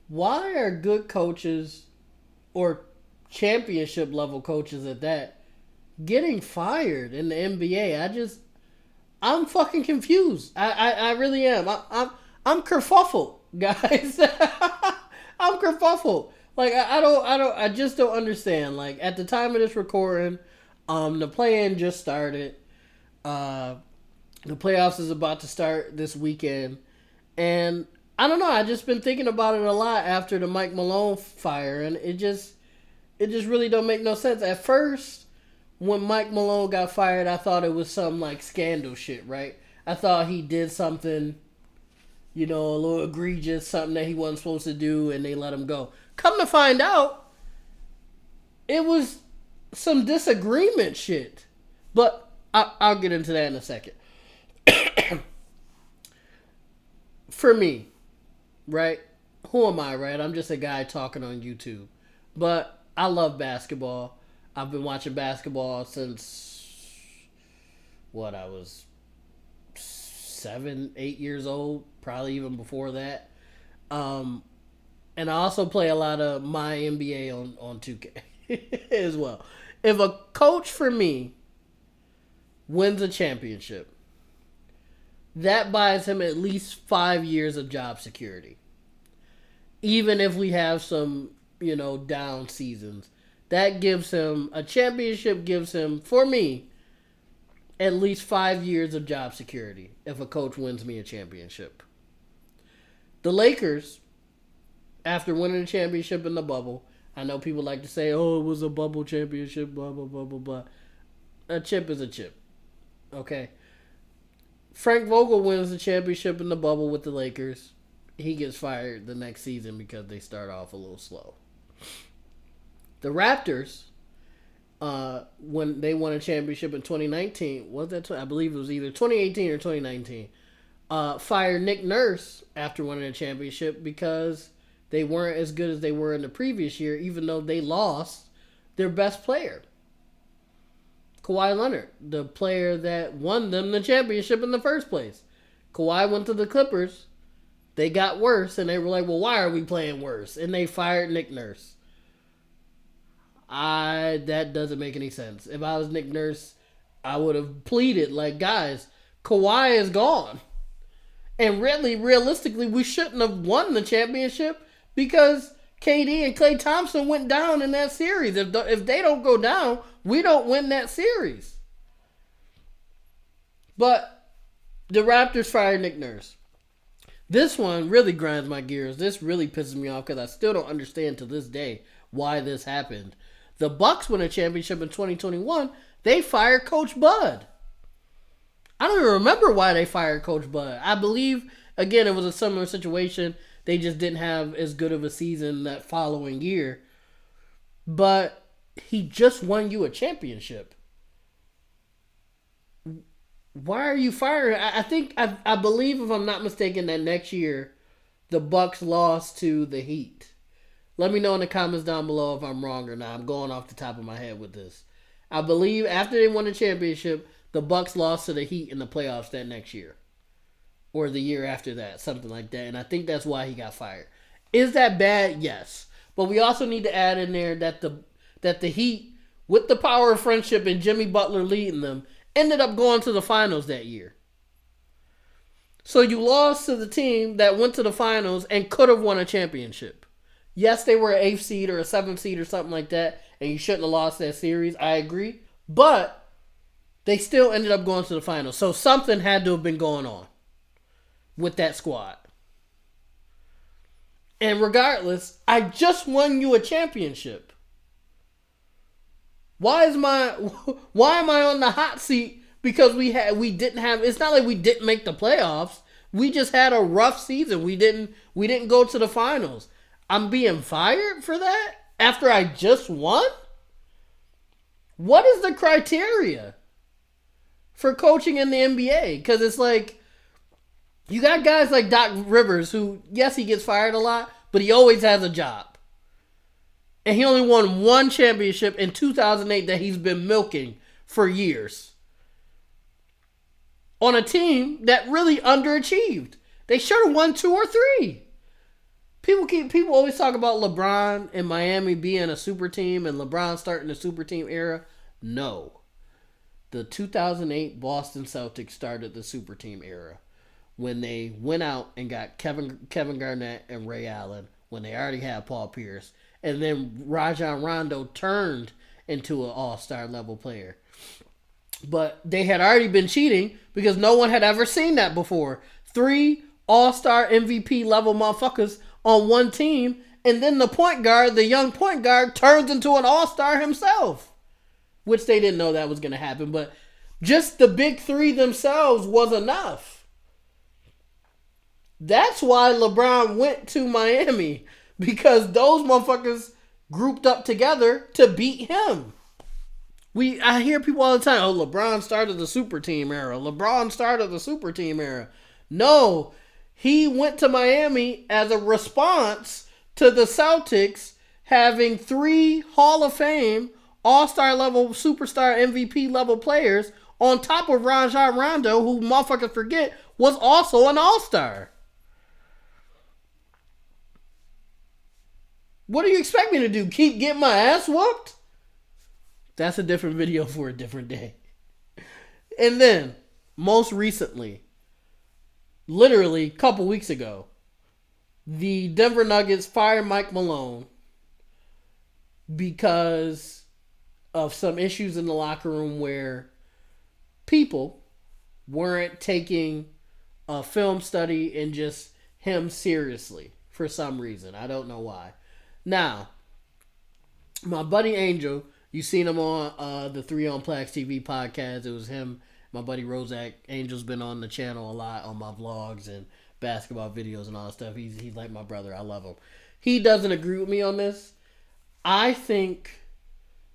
Why are good coaches or championship level coaches at that getting fired in the NBA? I'm fucking confused. I really am. I'm kerfuffled, guys. I'm kerfuffled. Like I just don't understand. Like at the time of this recording, the play-in just started. Uh, the playoffs is about to start this weekend, and I don't know. I just been thinking about it a lot after the Mike Malone fire, and it just really don't make no sense. At first, when Mike Malone got fired, I thought it was some like scandal shit, right? I thought he did something, a little egregious, something that he wasn't supposed to do, and they let him go. Come to find out, it was some disagreement shit. But I'll get into that in a second. For me, right? Who am I, right? I'm just a guy talking on YouTube. But I love basketball. I've been watching basketball since I was 7, 8 years old, probably even before that. Um, and I also play a lot of my NBA on 2K as well. If a coach for me wins a championship, that buys him at least 5 years of job security. Even if we have some, down seasons, that gives him a championship, gives him, for me, at least 5 years of job security if a coach wins me a championship. The Lakers, after winning a championship in the bubble, I know people like to say, oh, it was a bubble championship, blah, blah, blah, blah, blah. A chip is a chip. Okay? Frank Vogel wins the championship in the bubble with the Lakers. He gets fired the next season because they start off a little slow. The Raptors, when they won a championship in 2019, I believe it was either 2018 or 2019, fired Nick Nurse after winning a championship because they weren't as good as they were in the previous year, even though they lost their best player, Kawhi Leonard, the player that won them the championship in the first place. Kawhi went to the Clippers. They got worse, and they were like, well, why are we playing worse? And they fired Nick Nurse. That doesn't make any sense. If I was Nick Nurse, I would have pleaded, like, guys, Kawhi is gone. And really, realistically, we shouldn't have won the championship because KD and Klay Thompson went down in that series. If they don't go down, we don't win that series. But the Raptors fired Nick Nurse. This one really grinds my gears. This really pisses me off because I still don't understand to this day why this happened. The Bucks won a championship in 2021. They fired Coach Bud. I don't even remember why they fired Coach Bud. I believe, again, it was a similar situation. They just didn't have as good of a season that following year. But he just won you a championship. Why are you firing? I believe, if I'm not mistaken, that next year the Bucks lost to the Heat. Let me know in the comments down below if I'm wrong or not. I'm going off the top of my head with this. I believe after they won the championship, the Bucks lost to the Heat in the playoffs that next year. Or the year after that, something like that. And I think that's why he got fired. Is that bad? Yes. But we also need to add in there that the Heat, with the power of friendship and Jimmy Butler leading them, ended up going to the finals that year. So you lost to the team that went to the finals and could have won a championship. Yes, they were an 8th seed or a 7th seed or something like that, and you shouldn't have lost that series. I agree. But they still ended up going to the finals. So something had to have been going on with that squad. And regardless, I just won you a championship. Why am I on the hot seat? Because we didn't have. It's not like we didn't make the playoffs. We just had a rough season. We didn't go to the finals. I'm being fired for that after I just won? What is the criteria for coaching in the NBA? Because it's like, you got guys like Doc Rivers who, yes, he gets fired a lot, but he always has a job. And he only won one championship in 2008 that he's been milking for years. On a team that really underachieved. They should have won 2 or 3. People always talk about LeBron and Miami being a super team and LeBron starting the super team era. No. The 2008 Boston Celtics started the super team era when they went out and got Kevin Garnett and Ray Allen when they already had Paul Pierce, and then Rajon Rondo turned into an all-star level player. But they had already been cheating because no one had ever seen that before. 3 all-star MVP level motherfuckers on one team, and then the young point guard, turns into an all-star himself. Which they didn't know that was going to happen, but just the big 3 themselves was enough. That's why LeBron went to Miami, because those motherfuckers grouped up together to beat him. I hear people all the time, oh, LeBron started the super team era. LeBron started the super team era. No, he went to Miami as a response to the Celtics having 3 Hall of Fame, all-star level, superstar MVP level players on top of Rajon Rondo, who motherfuckers forget was also an all-star. What do you expect me to do? Keep getting my ass whooped? That's a different video for a different day. And then, most recently, literally a couple weeks ago, the Denver Nuggets fired Mike Malone because of some issues in the locker room where people weren't taking a film study and just him seriously for some reason. I don't know why. Now, my buddy Angel, you seen him on the 3 on Plax TV podcast. It was him, my buddy Rozak. Angel's been on the channel a lot on my vlogs and basketball videos and all that stuff. He's like my brother. I love him. He doesn't agree with me on this. I think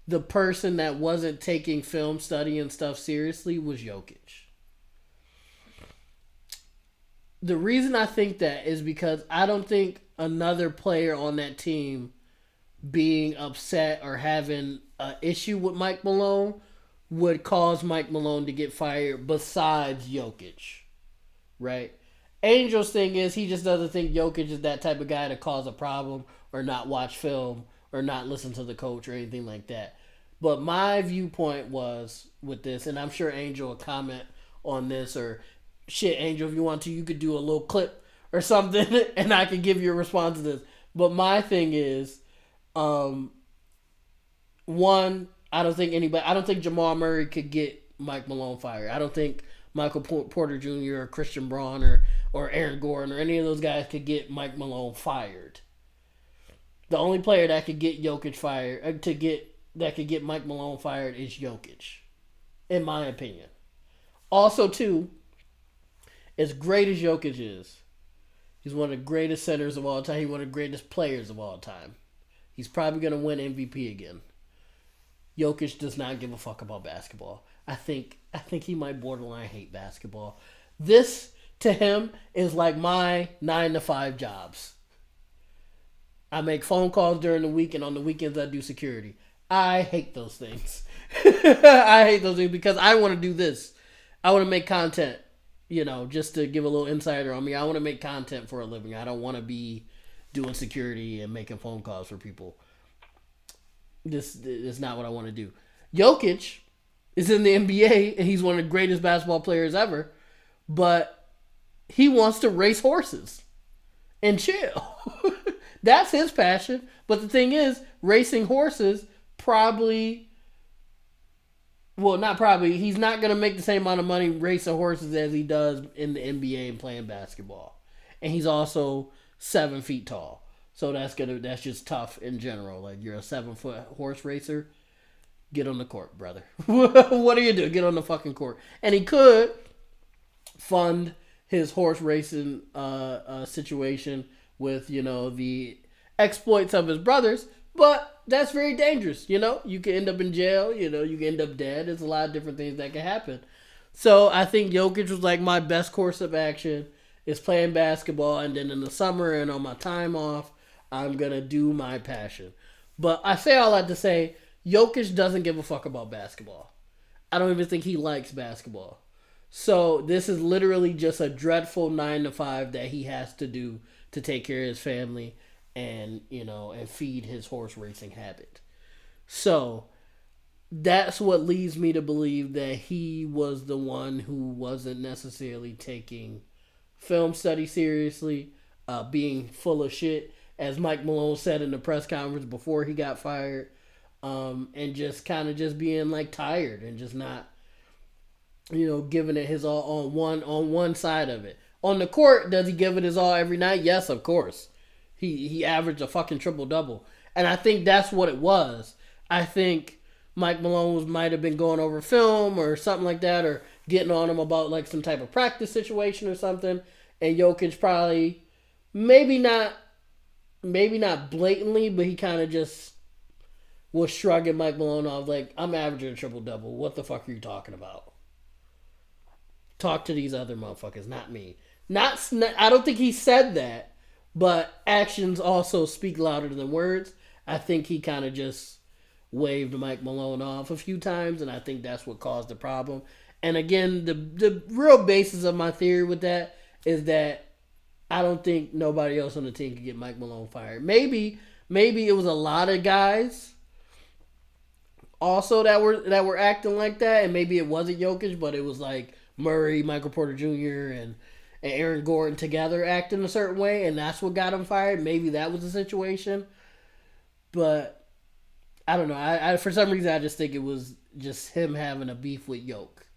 the person that wasn't taking film study and stuff seriously was Jokic. The reason I think that is because I don't think another player on that team being upset or having an issue with Mike Malone would cause Mike Malone to get fired besides Jokic. Right? Angel's thing is he just doesn't think Jokic is that type of guy to cause a problem or not watch film or not listen to the coach or anything like that. But my viewpoint was with this, and I'm sure Angel will comment on this, or shit, Angel, if you want to, you could do a little clip or something and I could give you a response to this. But my thing is, one, I don't think Jamal Murray could get Mike Malone fired. I don't think Michael Porter Jr. or Christian Braun or Aaron Gordon or any of those guys could get Mike Malone fired. The only player that could get Jokic fired, that could get Mike Malone fired is Jokic, in my opinion. Also, too, as great as Jokic is, he's one of the greatest centers of all time. He's one of the greatest players of all time. He's probably going to win MVP again. Jokic does not give a fuck about basketball. I think he might borderline hate basketball. This, to him, is like my 9-to-5 jobs. I make phone calls during the week, and on the weekends I do security. I hate those things. I hate those things because I want to do this. I want to make content, just to give a little insider on me. I want to make content for a living. I don't want to be doing security and making phone calls for people. This is not what I want to do. Jokic is in the NBA, and he's one of the greatest basketball players ever, but he wants to race horses and chill. That's his passion. But the thing is, racing horses he's not going to make the same amount of money racing horses as he does in the NBA and playing basketball. And he's also 7 feet tall. So that's just tough in general. Like, you're a 7-foot horse racer, get on the court, brother. What are you doing? Get on the fucking court. And he could fund his horse racing situation with, the exploits of his brothers, but that's very dangerous. You can end up in jail. You can end up dead. There's a lot of different things that can happen. So I think Jokic was like my best course of action is playing basketball, and then in the summer and on my time off, I'm gonna do my passion. But I say all that to say, Jokic doesn't give a fuck about basketball. I don't even think he likes basketball. So this is literally just a dreadful 9-to-5 that he has to do to take care of his family. and and feed his horse racing habit. So that's what leads me to believe that he was the one who wasn't necessarily taking film study seriously, being full of shit, as Mike Malone said in the press conference before he got fired, and just kind of just being like tired and just not, giving it his all on one side of it. On the court, does he give it his all every night? Yes, of course. He averaged a fucking triple double, and I think that's what it was. I think Mike Malone might have been going over film or something like that, or getting on him about like some type of practice situation or something. And Jokic probably, maybe not blatantly, but he kind of just was shrugging Mike Malone off like, I'm averaging a triple double. What the fuck are you talking about? Talk to these other motherfuckers, not me. I don't think he said that, but actions also speak louder than words. I think he kind of just waved Mike Malone off a few times, and I think that's what caused the problem. And again, the real basis of my theory with that is that I don't think nobody else on the team could get Mike Malone fired. Maybe it was a lot of guys also that were acting like that, and maybe it wasn't Jokic, but it was like Murray, Michael Porter Jr., and Aaron Gordon together acting a certain way, and that's what got him fired. Maybe that was the situation, but I don't know. I for some reason I just think it was just him having a beef with Yoke,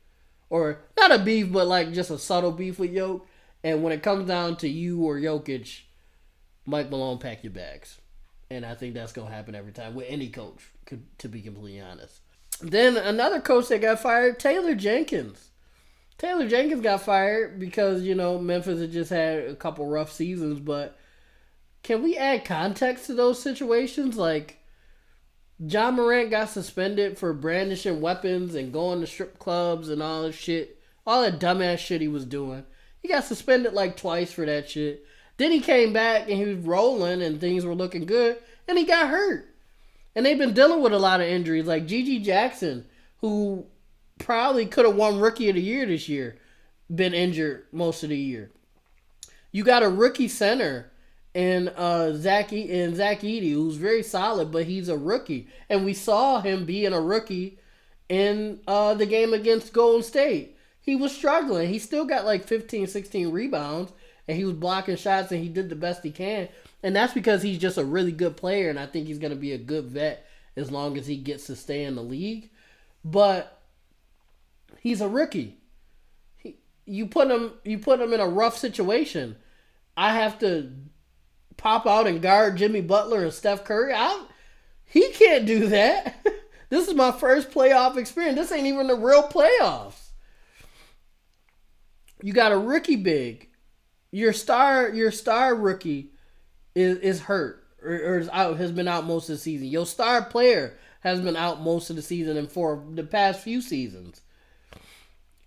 or not a beef, but like just a subtle beef with Yoke. And when it comes down to you or Jokic, Mike Malone, pack your bags. And I think that's going to happen every time with any coach, to be completely honest. Then another coach that got fired, Taylor Jenkins. Taylor Jenkins got fired because, Memphis had just had a couple rough seasons. But can we add context to those situations? Like, Ja Morant got suspended for brandishing weapons and going to strip clubs and all this shit. All that dumbass shit he was doing. He got suspended like twice for that shit. Then he came back and he was rolling and things were looking good. And he got hurt. And they've been dealing with a lot of injuries. Like Gigi Jackson, who probably could have won Rookie of the Year this year, been injured most of the year. You got a rookie center in Zach Edey, who's very solid, but he's a rookie. And we saw him being a rookie in the game against Golden State. He was struggling. He still got like 15, 16 rebounds, and he was blocking shots, and he did the best he can. And that's because he's just a really good player, and I think he's going to be a good vet as long as he gets to stay in the league. But he's a rookie. You put him in a rough situation. I have to pop out and guard Jimmy Butler and Steph Curry. He can't do that. This is my first playoff experience. This ain't even the real playoffs. You got a rookie big. Your star rookie is hurt or is out, has been out most of the season. Your star player has been out most of the season and for the past few seasons.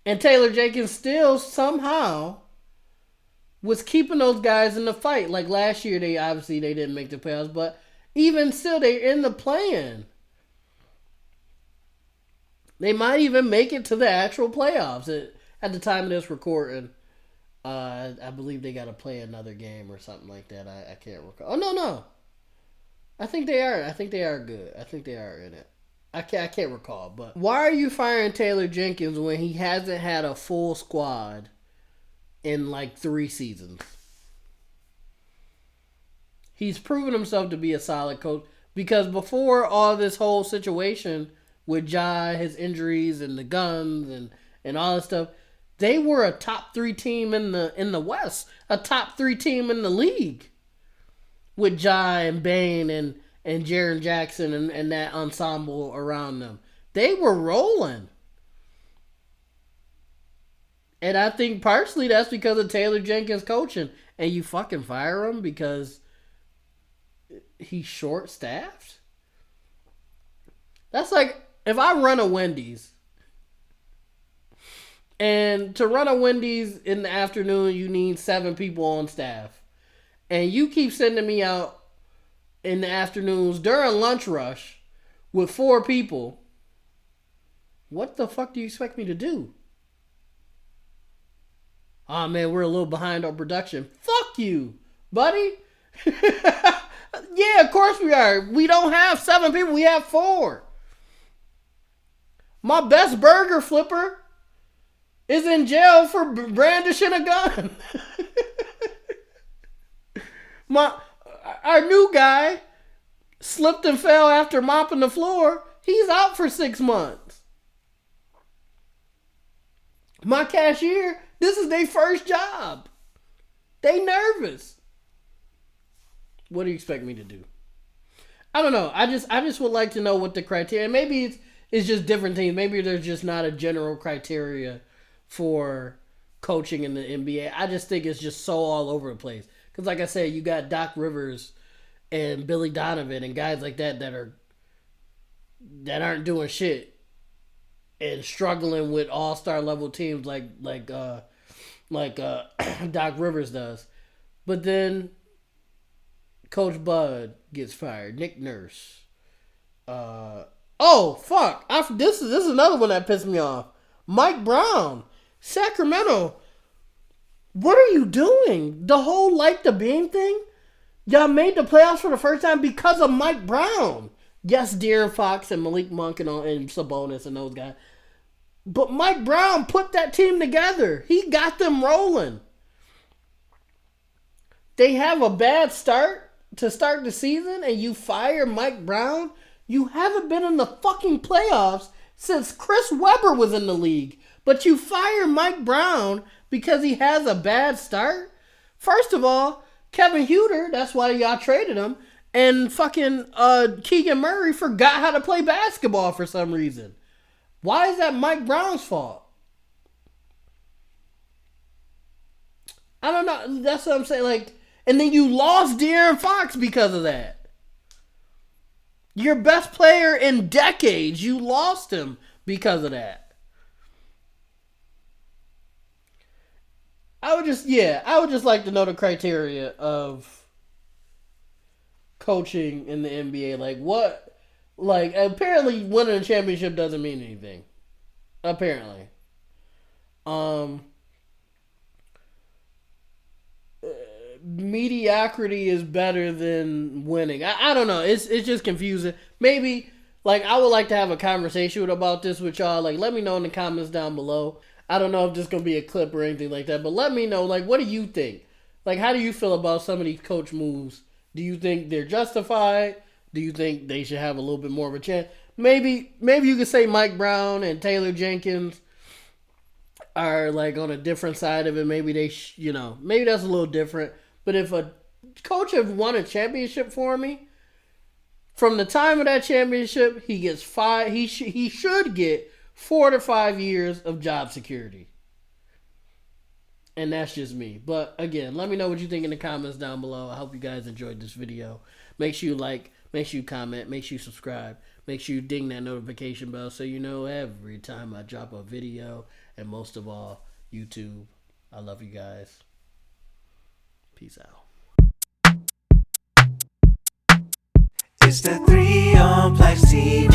And Taylor Jenkins still somehow was keeping those guys in the fight. Like last year, they didn't make the playoffs, but even still, they're in the play-in. They might even make it to the actual playoffs. At the time of this recording, I believe they got to play another game or something like that. I can't recall. Oh, no. I think they are. I think they are good. I think they are in it. I can't recall. But why are you firing Taylor Jenkins when he hasn't had a full squad in like 3 seasons? He's proven himself to be a solid coach. Because before all this whole situation with Ja, his injuries and the guns and all that stuff, they were a top 3 team in the West, a top 3 team in the league, with Ja and Bane and Jaren Jackson and that ensemble around them. They were rolling, and I think partially that's because of Taylor Jenkins coaching. And you fucking fire him because he's short-staffed. That's like if I run a Wendy's. And to run a Wendy's in the afternoon, you need 7 people on staff. And you keep sending me out in the afternoons during lunch rush with 4 people. What the fuck do you expect me to do? Oh man, we're a little behind on production. Fuck you, buddy. course we are. We don't have 7 people. We have 4. My best burger flipper is in jail for brandishing a gun. Our new guy slipped and fell after mopping the floor. He's out for 6 months. My cashier, this is their first job. They nervous. What do you expect me to do? I don't know. I just would like to know what the criteria. Maybe it's just different things. Maybe there's just not a general criteria for coaching in the NBA. I just think it's just so all over the place. Because like I said, you got Doc Rivers and Billy Donovan and guys like that aren't doing shit and struggling with all-star level teams like Doc Rivers does. But then Coach Bud gets fired. Nick Nurse. Oh fuck! This is another one that pissed me off. Mike Brown, Sacramento. What are you doing? The whole Light the Beam thing. Y'all made the playoffs for the first time because of Mike Brown. Yes, De'Aaron Fox and Malik Monk and Sabonis and those guys. But Mike Brown put that team together. He got them rolling. They have a bad start to start the season and you fire Mike Brown? You haven't been in the fucking playoffs since Chris Webber was in the league. But you fire Mike Brown because he has a bad start? First of all, Kevin Huerter, that's why y'all traded him, and fucking Keegan Murray forgot how to play basketball for some reason. Why is that Mike Brown's fault? I don't know. That's what I'm saying. Like, and then you lost De'Aaron Fox because of that. Your best player in decades, you lost him because of that. I would just like to know the criteria of coaching in the NBA. Apparently winning a championship doesn't mean anything. Apparently. Mediocrity is better than winning. I don't know. It's just confusing. Maybe, I would like to have a conversation about this with y'all. Let me know in the comments down below. I don't know if this is going to be a clip or anything like that, but let me know, what do you think? How do you feel about some of these coach moves? Do you think they're justified? Do you think they should have a little bit more of a chance? Maybe you could say Mike Brown and Taylor Jenkins are, on a different side of it. Maybe they, maybe that's a little different. But if a coach have won a championship for me, from the time of that championship, he gets 5. He should get 4 to 5 years of job security. And that's just me. But again, let me know what you think in the comments down below. I hope you guys enjoyed this video. Make sure you like, make sure you comment, make sure you subscribe, make sure you ding that notification bell so you know every time I drop a video. And most of all, YouTube. I love you guys. Peace out. It's the 3 on Plex TV.